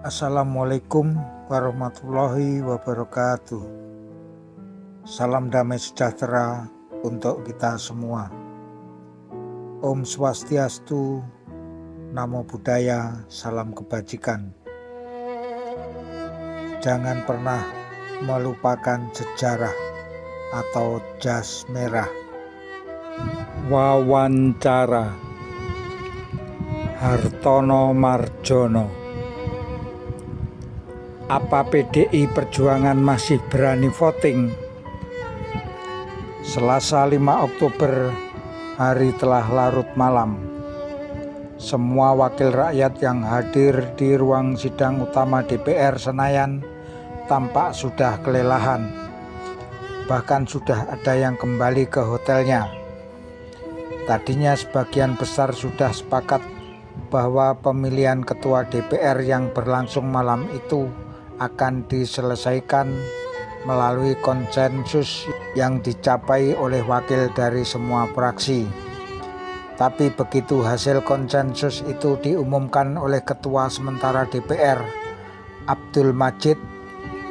Assalamualaikum warahmatullahi wabarakatuh. Salam damai sejahtera untuk kita semua. Om Swastiastu, Namo Buddhaya, salam kebajikan. Jangan pernah melupakan sejarah atau jas merah. Wawancara Hartono Mardjono. Apa PDI Perjuangan masih berani voting? Selasa 5 Oktober, hari telah larut malam. Semua wakil rakyat yang hadir di ruang sidang utama DPR Senayan tampak sudah kelelahan. Bahkan sudah ada yang kembali ke hotelnya. Tadinya sebagian besar sudah sepakat bahwa pemilihan ketua DPR yang berlangsung malam itu akan diselesaikan melalui konsensus yang dicapai oleh wakil dari semua fraksi. Tapi begitu hasil konsensus itu diumumkan oleh Ketua Sementara DPR, Abdul Majid,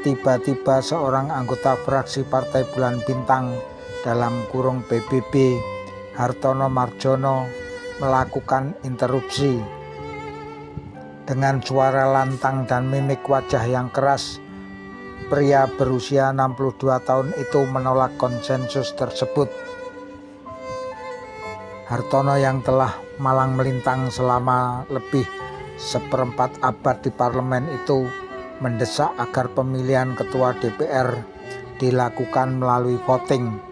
tiba-tiba seorang anggota fraksi Partai Bulan Bintang (PBB), Hartono Mardjono, melakukan interupsi. Dengan suara lantang dan mimik wajah yang keras, pria berusia 62 tahun itu menolak konsensus tersebut. Hartono yang telah malang melintang selama lebih seperempat abad di parlemen itu mendesak agar pemilihan ketua DPR dilakukan melalui voting.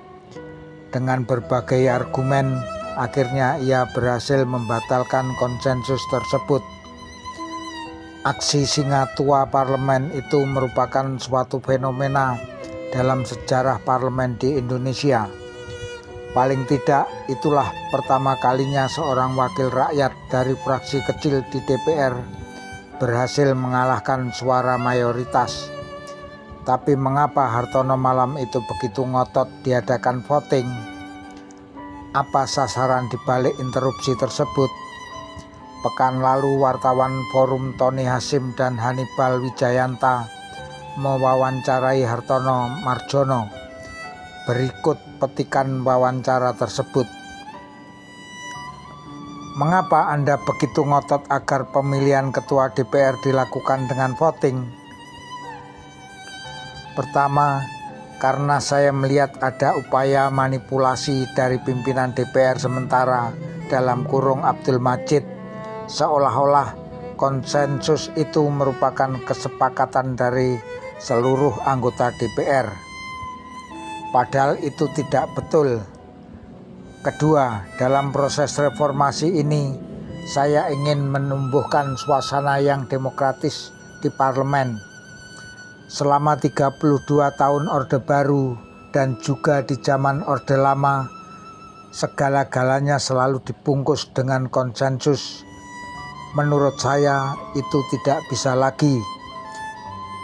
Dengan berbagai argumen, akhirnya ia berhasil membatalkan konsensus tersebut. Aksi singa tua parlemen itu merupakan suatu fenomena dalam sejarah parlemen di Indonesia. Paling tidak itulah pertama kalinya seorang wakil rakyat dari fraksi kecil di DPR berhasil mengalahkan suara mayoritas. Tapi mengapa Hartono malam itu begitu ngotot diadakan voting? Apa sasaran dibalik interupsi tersebut? Pekan lalu wartawan Forum Tony Hasim dan Hannibal Wijayanta mewawancarai Hartono Mardjono. Berikut petikan wawancara tersebut. Mengapa Anda begitu ngotot agar pemilihan ketua DPR dilakukan dengan voting? Pertama, karena saya melihat ada upaya manipulasi dari pimpinan DPR sementara (Abdul Majid), seolah-olah konsensus itu merupakan kesepakatan dari seluruh anggota DPR. Padahal itu tidak betul. Kedua, dalam proses reformasi ini, saya ingin menumbuhkan suasana yang demokratis di parlemen. Selama 32 tahun Orde Baru dan juga di zaman Orde Lama, segala-galanya selalu dibungkus dengan konsensus. Menurut saya itu tidak bisa lagi.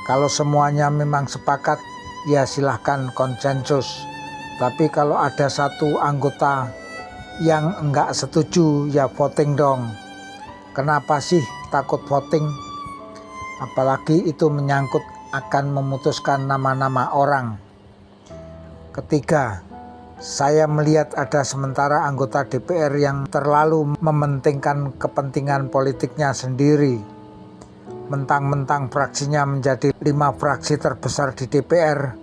Kalau semuanya memang sepakat, ya silahkan konsensus. Tapi kalau ada satu anggota yang enggak setuju, ya voting dong. Kenapa sih takut voting? Apalagi itu menyangkut akan memutuskan nama-nama orang. Ketiga, saya melihat ada sementara anggota DPR yang terlalu mementingkan kepentingan politiknya sendiri. Mentang-mentang fraksinya menjadi 5 fraksi terbesar di DPR,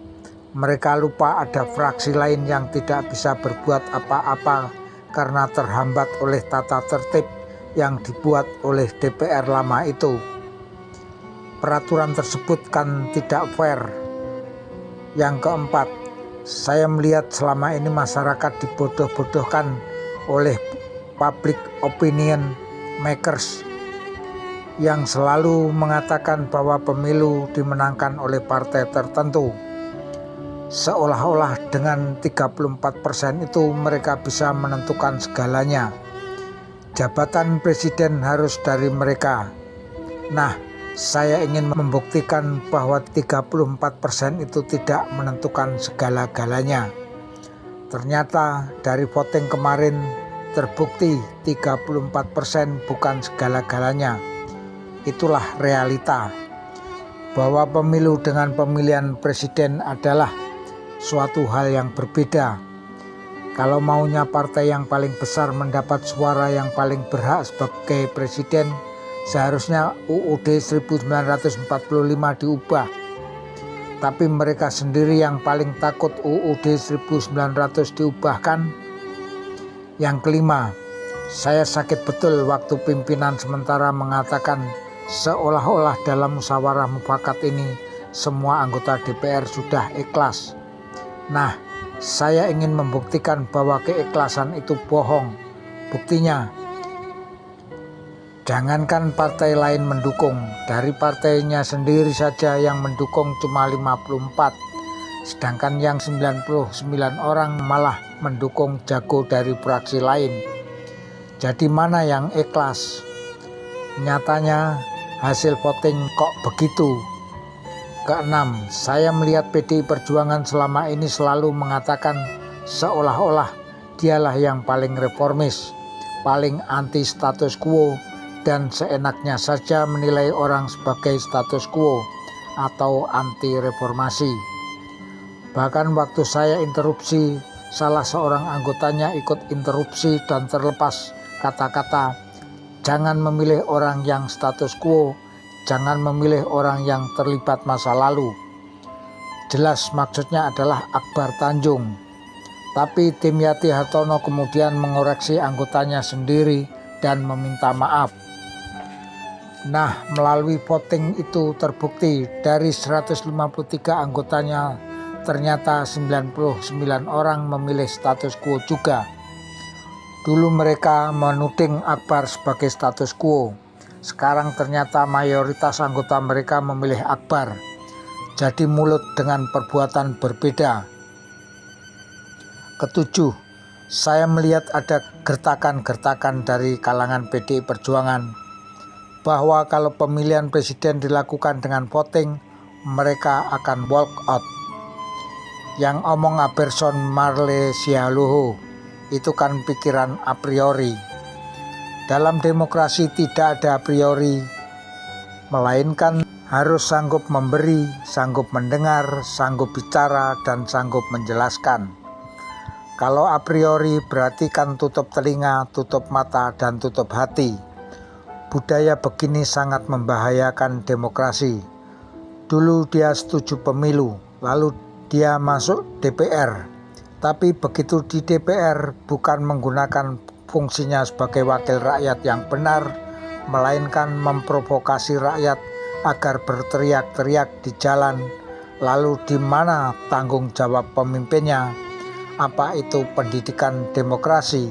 mereka lupa ada fraksi lain yang tidak bisa berbuat apa-apa karena terhambat oleh tata tertib yang dibuat oleh DPR lama itu. Peraturan tersebut kan tidak fair. Yang keempat, saya melihat selama ini masyarakat dibodoh-bodohkan oleh public opinion makers yang selalu mengatakan bahwa pemilu dimenangkan oleh partai tertentu. Seolah-olah dengan 34% itu mereka bisa menentukan segalanya. Jabatan presiden harus dari mereka. Nah, saya ingin membuktikan bahwa 34% itu tidak menentukan segala-galanya. Ternyata dari voting kemarin terbukti 34% bukan segala-galanya. Itulah realita. bahwa pemilu dengan pemilihan presiden adalah suatu hal yang berbeda. Kalau maunya partai yang paling besar mendapat suara yang paling berhak sebagai presiden, seharusnya UUD 1945 diubah. Tapi mereka sendiri yang paling takut UUD 1900 diubahkan. Yang kelima, saya sakit betul waktu pimpinan sementara mengatakan seolah-olah dalam musyawarah mufakat ini semua anggota DPR sudah ikhlas. Nah, saya ingin membuktikan bahwa keikhlasan itu bohong. Buktinya, jangankan partai lain mendukung, dari partainya sendiri saja yang mendukung cuma 54, sedangkan yang 99 orang malah mendukung jago dari fraksi lain. Jadi mana yang ikhlas? Nyatanya hasil voting kok begitu. Keenam, saya melihat PDI Perjuangan selama ini selalu mengatakan seolah-olah dialah yang paling reformis, paling anti status quo, dan seenaknya saja menilai orang sebagai status quo atau anti reformasi. Bahkan waktu saya interupsi, salah seorang anggotanya ikut interupsi dan terlepas kata-kata, "Jangan memilih orang yang status quo, jangan memilih orang yang terlibat masa lalu." Jelas maksudnya adalah Akbar Tanjung. Tapi tim Yati Hartono kemudian mengoreksi anggotanya sendiri dan meminta maaf. Nah, melalui voting itu terbukti dari 153 anggotanya ternyata 99 orang memilih status quo juga. Dulu mereka menuding Akbar sebagai status quo. Sekarang ternyata mayoritas anggota mereka memilih Akbar. Jadi mulut dengan perbuatan berbeda. Ketujuh, saya melihat ada gertakan-gertakan dari kalangan PDI Perjuangan bahwa kalau pemilihan presiden dilakukan dengan voting, mereka akan walk out. Yang omong Aberson Marle Sialuhu itu kan pikiran a priori. Dalam demokrasi tidak ada a priori, melainkan harus sanggup memberi, sanggup mendengar, sanggup bicara, dan sanggup menjelaskan. Kalau a priori berarti kan tutup telinga, tutup mata, dan tutup hati. Budaya begini sangat membahayakan demokrasi. Dulu dia setuju pemilu, lalu dia masuk DPR. Tapi begitu di DPR bukan menggunakan fungsinya sebagai wakil rakyat yang benar, melainkan memprovokasi rakyat agar berteriak-teriak di jalan. Lalu di mana tanggung jawab pemimpinnya? Apa itu pendidikan demokrasi?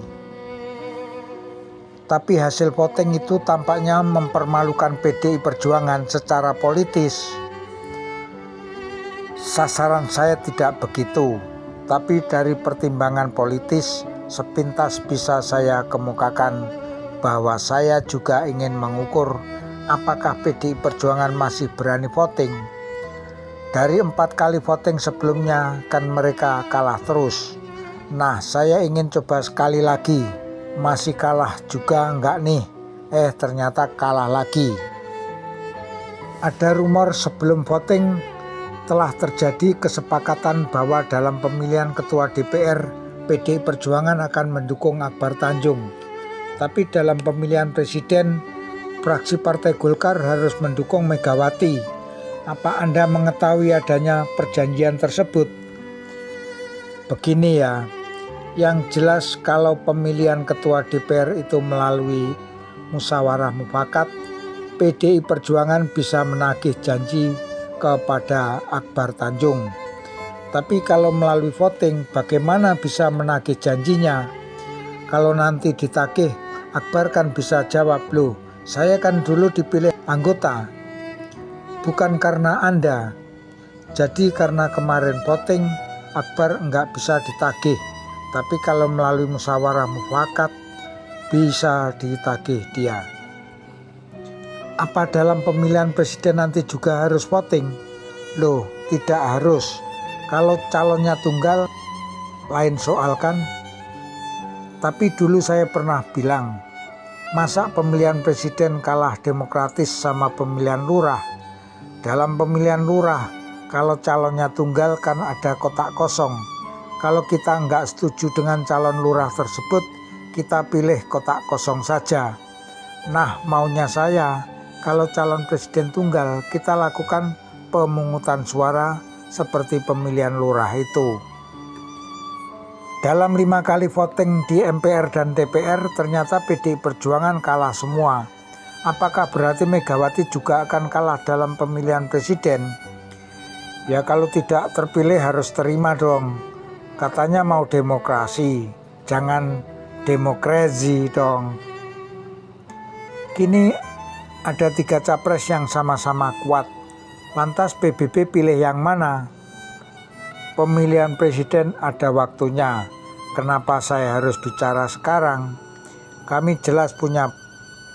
Tapi hasil voting itu tampaknya mempermalukan PDI Perjuangan secara politis. Sasaran saya tidak begitu, tapi dari pertimbangan politis sepintas bisa saya kemukakan bahwa saya juga ingin mengukur apakah PDI Perjuangan masih berani voting. Dari 4 kali voting sebelumnya kan mereka kalah terus. Nah, saya ingin coba sekali lagi. Masih kalah juga enggak nih? Ternyata kalah lagi. Ada rumor sebelum voting telah terjadi kesepakatan bahwa dalam pemilihan ketua DPR, PDI Perjuangan akan mendukung Akbar Tanjung. Tapi dalam pemilihan presiden, fraksi Partai Golkar harus mendukung Megawati. Apa Anda mengetahui adanya perjanjian tersebut? Begini ya. Yang jelas kalau pemilihan ketua DPR itu melalui musyawarah mufakat, PDI Perjuangan bisa menagih janji kepada Akbar Tanjung. Tapi kalau melalui voting, bagaimana bisa menagih janjinya? Kalau nanti ditagih, Akbar kan bisa jawab, "Loh, saya kan dulu dipilih anggota, bukan karena Anda. Jadi karena kemarin voting, Akbar enggak bisa ditagih. Tapi kalau melalui musyawarah mufakat bisa ditagih dia." Apa dalam pemilihan presiden nanti juga harus voting? Loh, tidak harus. Kalau calonnya tunggal, lain soal kan? Tapi dulu saya pernah bilang, masa pemilihan presiden kalah demokratis sama pemilihan lurah? Dalam pemilihan lurah, kalau calonnya tunggal kan ada kotak kosong. Kalau kita nggak setuju dengan calon lurah tersebut, kita pilih kotak kosong saja. Nah, maunya saya, kalau calon presiden tunggal, kita lakukan pemungutan suara seperti pemilihan lurah itu. Dalam 5 kali voting di MPR dan DPR, ternyata PDI Perjuangan kalah semua. Apakah berarti Megawati juga akan kalah dalam pemilihan presiden? Ya kalau tidak terpilih harus terima dong. Katanya mau demokrasi, jangan demokrasi dong. Kini ada 3 capres yang sama-sama kuat. Lantas PBB pilih yang mana? Pemilihan presiden ada waktunya. Kenapa saya harus bicara sekarang? Kami jelas punya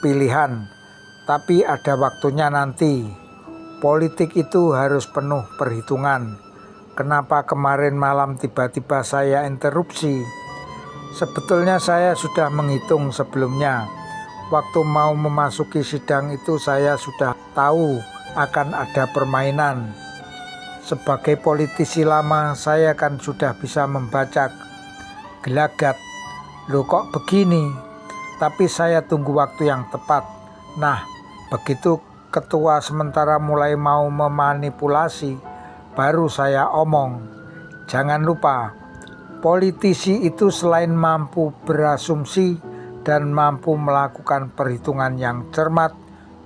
pilihan, tapi ada waktunya nanti. Politik itu harus penuh perhitungan. Kenapa kemarin malam tiba-tiba saya interupsi? Sebetulnya saya sudah menghitung sebelumnya. Waktu mau memasuki sidang itu saya sudah tahu akan ada permainan. Sebagai politisi lama, saya kan sudah bisa membaca gelagat. Loh kok begini? Tapi saya tunggu waktu yang tepat. Nah, begitu ketua sementara mulai mau memanipulasi, baru saya omong. Jangan lupa, politisi itu selain mampu berasumsi dan mampu melakukan perhitungan yang cermat,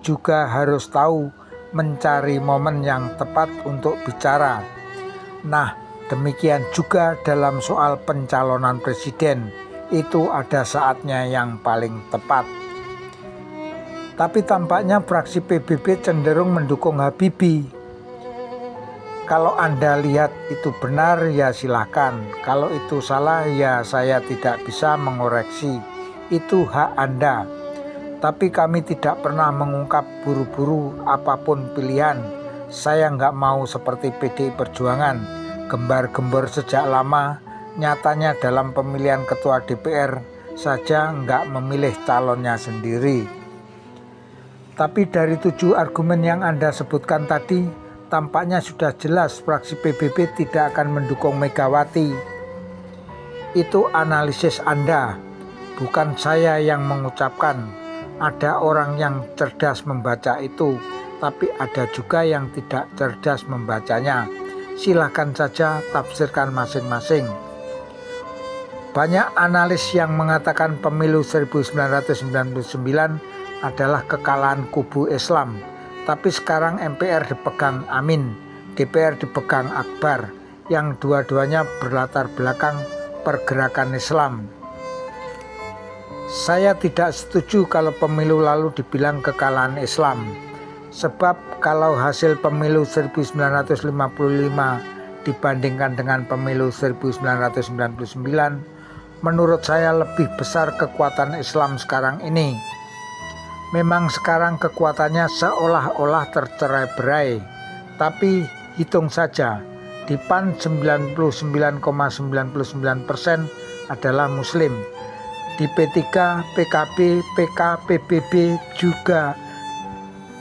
juga harus tahu mencari momen yang tepat untuk bicara. Nah, demikian juga dalam soal pencalonan presiden, itu ada saatnya yang paling tepat. Tapi tampaknya fraksi PBB cenderung mendukung Habibie. Kalau Anda lihat itu benar ya silakan, kalau itu salah ya saya tidak bisa mengoreksi, itu hak Anda. Tapi kami tidak pernah mengungkap buru-buru apapun pilihan. Saya nggak mau seperti PDI Perjuangan, gembar-gembor sejak lama, nyatanya dalam pemilihan ketua DPR saja nggak memilih calonnya sendiri. Tapi dari 7 argumen yang Anda sebutkan tadi, tampaknya sudah jelas fraksi PBB tidak akan mendukung Megawati. Itu analisis Anda, bukan saya yang mengucapkan. Ada orang yang cerdas membaca itu, tapi ada juga yang tidak cerdas membacanya. Silahkan saja tafsirkan masing-masing. Banyak analis yang mengatakan pemilu 1999 adalah kekalahan kubu Islam. Tapi sekarang MPR dipegang Amin, DPR dipegang Akbar, yang dua-duanya berlatar belakang pergerakan Islam. Saya tidak setuju kalau pemilu lalu dibilang kekalahan Islam. Sebab kalau hasil pemilu 1955 dibandingkan dengan pemilu 1999, menurut saya lebih besar kekuatan Islam sekarang ini. Memang sekarang kekuatannya seolah-olah tercerai-berai, tapi hitung saja, di PAN 99,99% adalah Muslim. Di P3, PKB, PK, PBB juga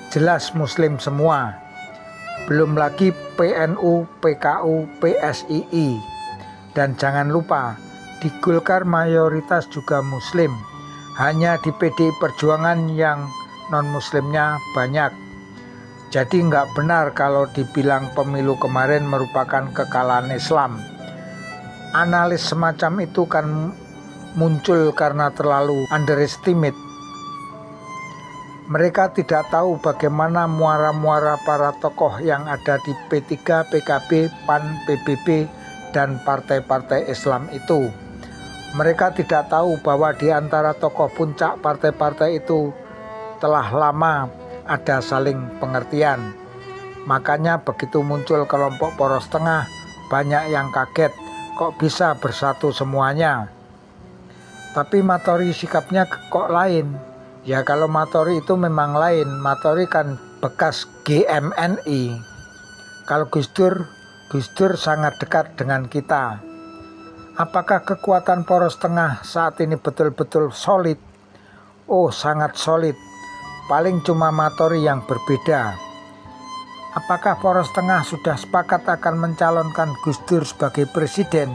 jelas Muslim semua. Belum lagi PNU, PKU, PSII. Dan jangan lupa, di Golkar mayoritas juga Muslim. Hanya di PDI Perjuangan yang non-Muslimnya banyak. Jadi nggak benar kalau dibilang pemilu kemarin merupakan kekalahan Islam. Analis semacam itu kan muncul karena terlalu underestimate. Mereka tidak tahu bagaimana muara-muara para tokoh yang ada di P3, PKB, PAN, PBB, dan partai-partai Islam itu. Mereka tidak tahu bahwa di antara tokoh puncak partai-partai itu telah lama ada saling pengertian. Makanya begitu muncul kelompok poros tengah, banyak yang kaget, kok bisa bersatu semuanya. Tapi Matori sikapnya kok lain. Ya kalau Matori itu memang lain. Matori kan bekas GMNI. Kalau Gus Dur sangat dekat dengan kita. Apakah kekuatan poros tengah saat ini betul-betul solid? Oh, sangat solid. Paling cuma Matori yang berbeda. Apakah Poros Tengah sudah sepakat akan mencalonkan Gus Dur sebagai presiden?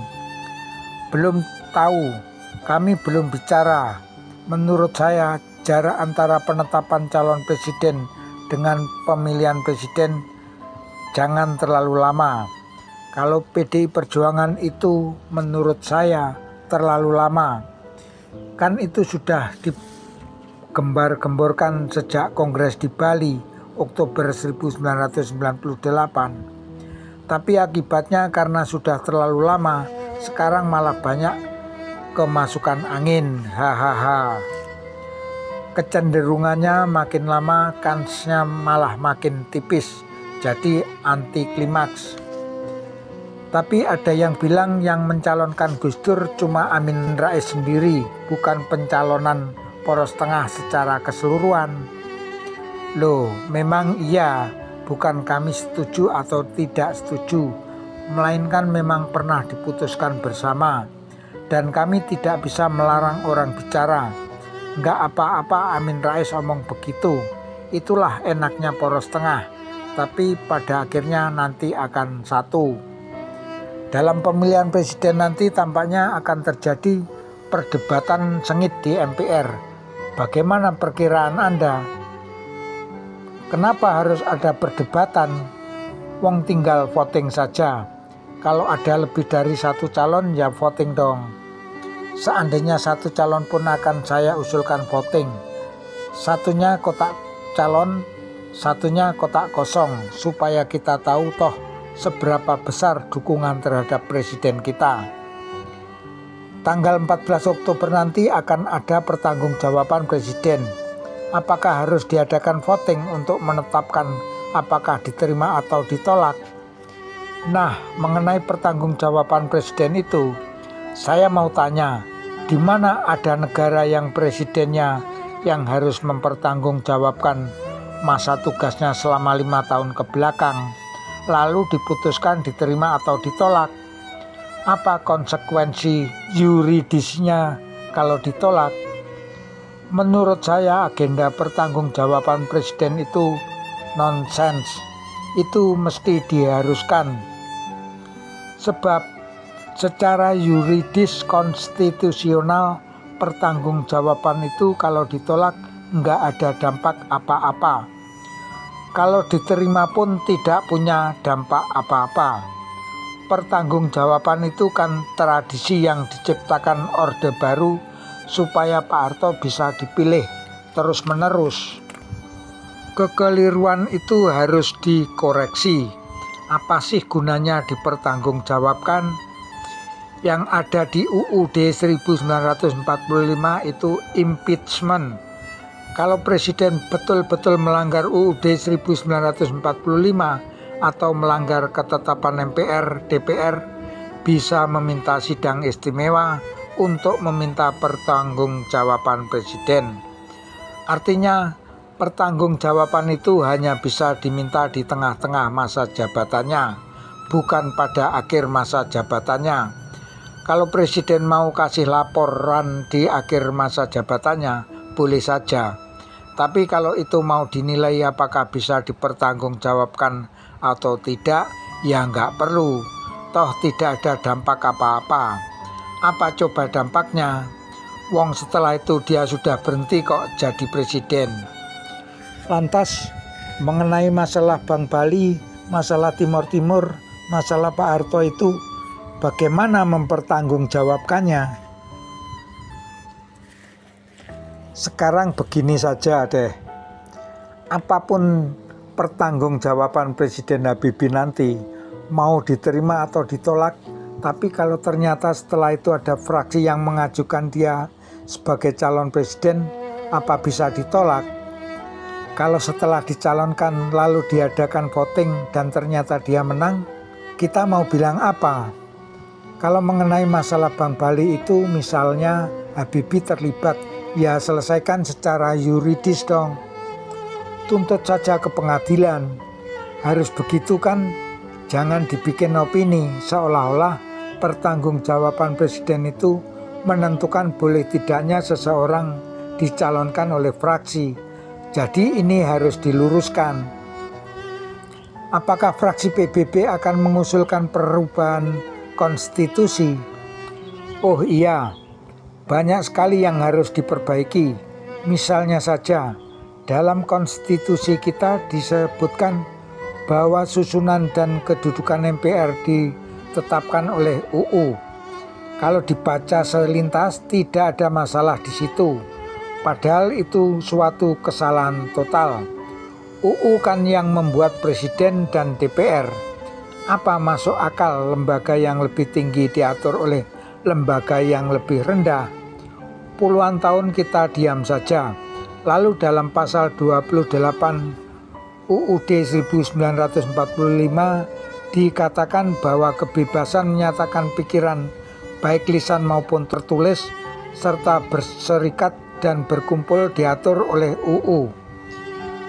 Belum tahu, kami belum bicara. Menurut saya, jarak antara penetapan calon presiden dengan pemilihan presiden jangan terlalu lama. Kalau PDI Perjuangan itu menurut saya terlalu lama. Kan itu sudah digembar-gemborkan sejak Kongres di Bali Oktober 1998. Tapi akibatnya karena sudah terlalu lama, sekarang malah banyak kemasukan angin. Hahaha. Kecenderungannya makin lama kansnya malah makin tipis, jadi anti klimaks. Tapi ada yang bilang yang mencalonkan Gus Dur cuma Amin Rais sendiri, bukan pencalonan Poros Tengah secara keseluruhan. Loh, memang iya, bukan kami setuju atau tidak setuju, melainkan memang pernah diputuskan bersama. Dan kami tidak bisa melarang orang bicara. Enggak apa-apa Amin Rais omong begitu, itulah enaknya Poros Tengah. Tapi pada akhirnya nanti akan satu. Dalam pemilihan presiden nanti tampaknya akan terjadi perdebatan sengit di MPR. Bagaimana perkiraan Anda? Kenapa harus ada perdebatan? Wong tinggal voting saja. Kalau ada lebih dari satu calon ya voting dong. Seandainya satu calon pun akan saya usulkan voting. Satunya kotak calon, satunya kotak kosong, supaya kita tahu toh seberapa besar dukungan terhadap presiden kita. Tanggal 14 Oktober nanti akan ada pertanggungjawaban presiden. Apakah harus diadakan voting untuk menetapkan apakah diterima atau ditolak? Nah, mengenai pertanggungjawaban presiden itu, saya mau tanya, di mana ada negara yang presidennya yang harus mempertanggungjawabkan masa tugasnya selama 5 tahun ke belakang, lalu diputuskan diterima atau ditolak? Apa konsekuensi yuridisnya kalau ditolak? Menurut saya agenda pertanggungjawaban presiden itu nonsens. Itu mesti diharuskan. Sebab secara yuridis konstitusional pertanggungjawaban itu kalau ditolak enggak ada dampak apa-apa. Kalau diterima pun tidak punya dampak apa-apa. Pertanggungjawaban itu kan tradisi yang diciptakan Orde Baru supaya Pak Harto bisa dipilih terus-menerus. Kekeliruan itu harus dikoreksi. Apa sih gunanya dipertanggungjawabkan? Yang ada di UUD 1945 itu impeachment. Kalau presiden betul-betul melanggar UUD 1945 atau melanggar ketetapan MPR, DPR, bisa meminta sidang istimewa untuk meminta pertanggungjawaban presiden. Artinya pertanggungjawaban itu hanya bisa diminta di tengah-tengah masa jabatannya, bukan pada akhir masa jabatannya. Kalau presiden mau kasih laporan di akhir masa jabatannya, boleh saja. Tapi kalau itu mau dinilai apakah bisa dipertanggungjawabkan atau tidak, ya nggak perlu. Toh tidak ada dampak apa-apa. Apa coba dampaknya? Wong setelah itu dia sudah berhenti kok jadi presiden. Lantas mengenai masalah Bank Bali, masalah Timur Timur, masalah Pak Harto itu bagaimana mempertanggungjawabkannya? Sekarang begini saja deh. Apapun pertanggungjawaban Presiden Habibie nanti, mau diterima atau ditolak, tapi kalau ternyata setelah itu ada fraksi yang mengajukan dia sebagai calon presiden, apa bisa ditolak? Kalau setelah dicalonkan lalu diadakan voting dan ternyata dia menang, kita mau bilang apa? Kalau mengenai masalah Bank Bali itu misalnya Habibie terlibat, ya selesaikan secara yuridis dong. Tuntut saja ke pengadilan. Harus begitu kan? Jangan dibikin opini seolah-olah pertanggungjawaban presiden itu menentukan boleh tidaknya seseorang dicalonkan oleh fraksi. Jadi ini harus diluruskan. Apakah fraksi PBB akan mengusulkan perubahan konstitusi? Oh iya, banyak sekali yang harus diperbaiki. Misalnya saja, dalam konstitusi kita disebutkan bahwa susunan dan kedudukan MPR ditetapkan oleh UU. Kalau dibaca selintas tidak ada masalah di situ. Padahal itu suatu kesalahan total. UU kan yang membuat presiden dan DPR. Apa masuk akal lembaga yang lebih tinggi diatur oleh lembaga yang lebih rendah? Puluhan tahun kita diam saja. Lalu dalam pasal 28 UUD 1945 dikatakan bahwa kebebasan menyatakan pikiran baik lisan maupun tertulis serta berserikat dan berkumpul diatur oleh UU.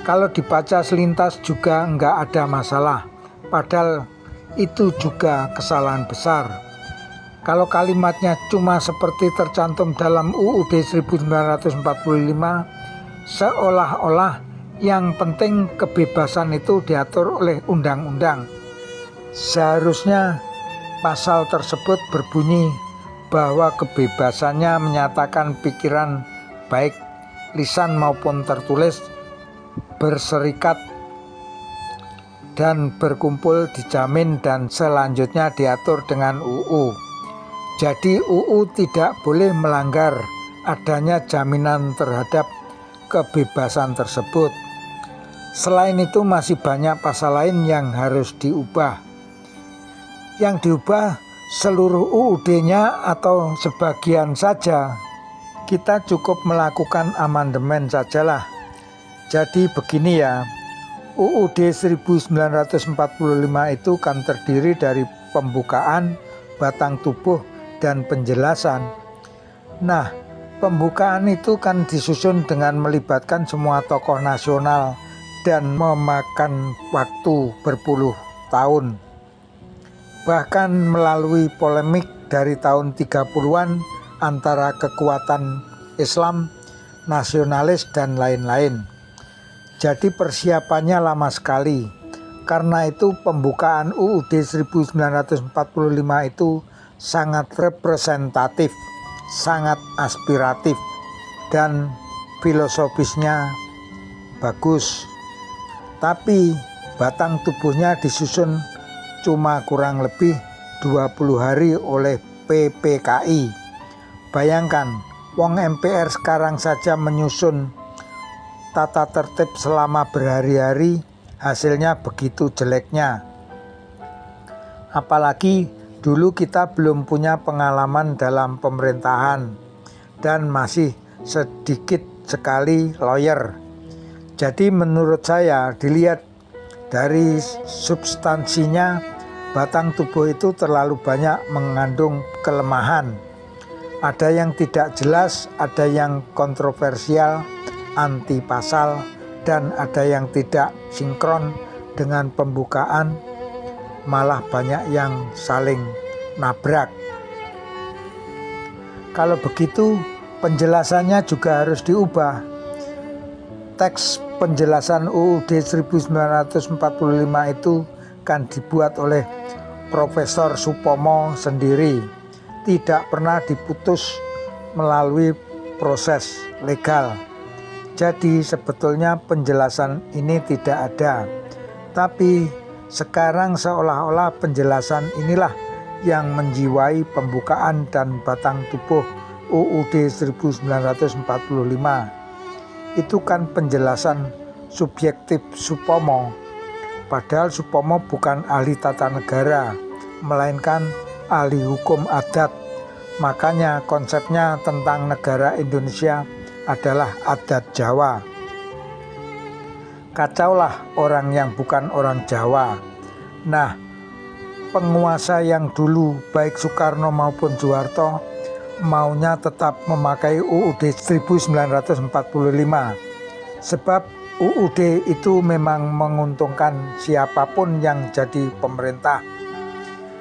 Kalau dibaca selintas juga enggak ada masalah, padahal itu juga kesalahan besar. Kalau kalimatnya cuma seperti tercantum dalam UUD 1945, seolah-olah yang penting kebebasan itu diatur oleh undang-undang. Seharusnya pasal tersebut berbunyi bahwa kebebasannya menyatakan pikiran baik lisan maupun tertulis, berserikat dan berkumpul dijamin dan selanjutnya diatur dengan UU. Jadi UU tidak boleh melanggar adanya jaminan terhadap kebebasan tersebut. Selain itu masih banyak pasal lain yang harus diubah. Yang diubah seluruh UUD-nya atau sebagian saja. Kita cukup melakukan amandemen sajalah. Jadi begini ya, UUD 1945 itu kan terdiri dari pembukaan, batang tubuh, dan penjelasan. Nah, pembukaan itu kan disusun dengan melibatkan semua tokoh nasional dan memakan waktu berpuluh tahun. Bahkan melalui polemik dari tahun 30-an antara kekuatan Islam, nasionalis, dan lain-lain. Jadi persiapannya lama sekali. Karena itu pembukaan UUD 1945 itu sangat representatif, sangat aspiratif, dan filosofisnya bagus. Tapi batang tubuhnya disusun cuma kurang lebih 20 hari oleh PPKI. Bayangkan, wong MPR sekarang saja menyusun tata tertib selama berhari-hari, hasilnya begitu jeleknya. Apalagi dulu kita belum punya pengalaman dalam pemerintahan dan masih sedikit sekali lawyer. Jadi menurut saya dilihat dari substansinya, batang tubuh itu terlalu banyak mengandung kelemahan. Ada yang tidak jelas, ada yang kontroversial, anti pasal, dan ada yang tidak sinkron dengan pembukaan, malah banyak yang saling nabrak. Kalau begitu, penjelasannya juga harus diubah. Teks penjelasan UUD 1945 itu kan dibuat oleh Profesor Supomo sendiri, tidak pernah diputus melalui proses legal. Jadi sebetulnya penjelasan ini tidak ada. Tapi sekarang seolah-olah penjelasan inilah yang menjiwai pembukaan dan batang tubuh UUD 1945. Itu kan penjelasan subjektif Supomo. Padahal Supomo bukan ahli tata negara, melainkan ahli hukum adat. Makanya konsepnya tentang negara Indonesia adalah adat Jawa. Kacaulah orang yang bukan orang Jawa. Nah, penguasa yang dulu baik Soekarno maupun Soeharto maunya tetap memakai UUD 1945. Sebab UUD itu memang menguntungkan siapapun yang jadi pemerintah.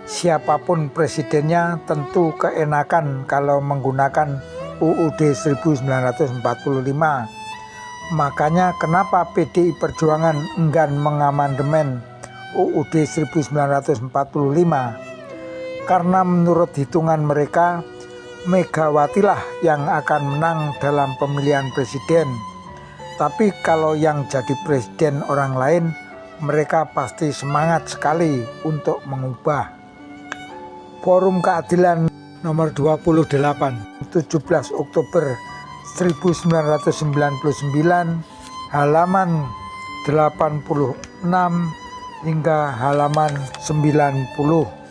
Siapapun presidennya tentu keenakan kalau menggunakan UUD 1945. Makanya kenapa PDI Perjuangan enggan mengamandemen UUD 1945, karena menurut hitungan mereka Megawatilah yang akan menang dalam pemilihan presiden. Tapi kalau yang jadi presiden orang lain, mereka pasti semangat sekali untuk mengubah. Forum Keadilan nomor 28, 17 Oktober 1999, halaman 86 hingga halaman 90.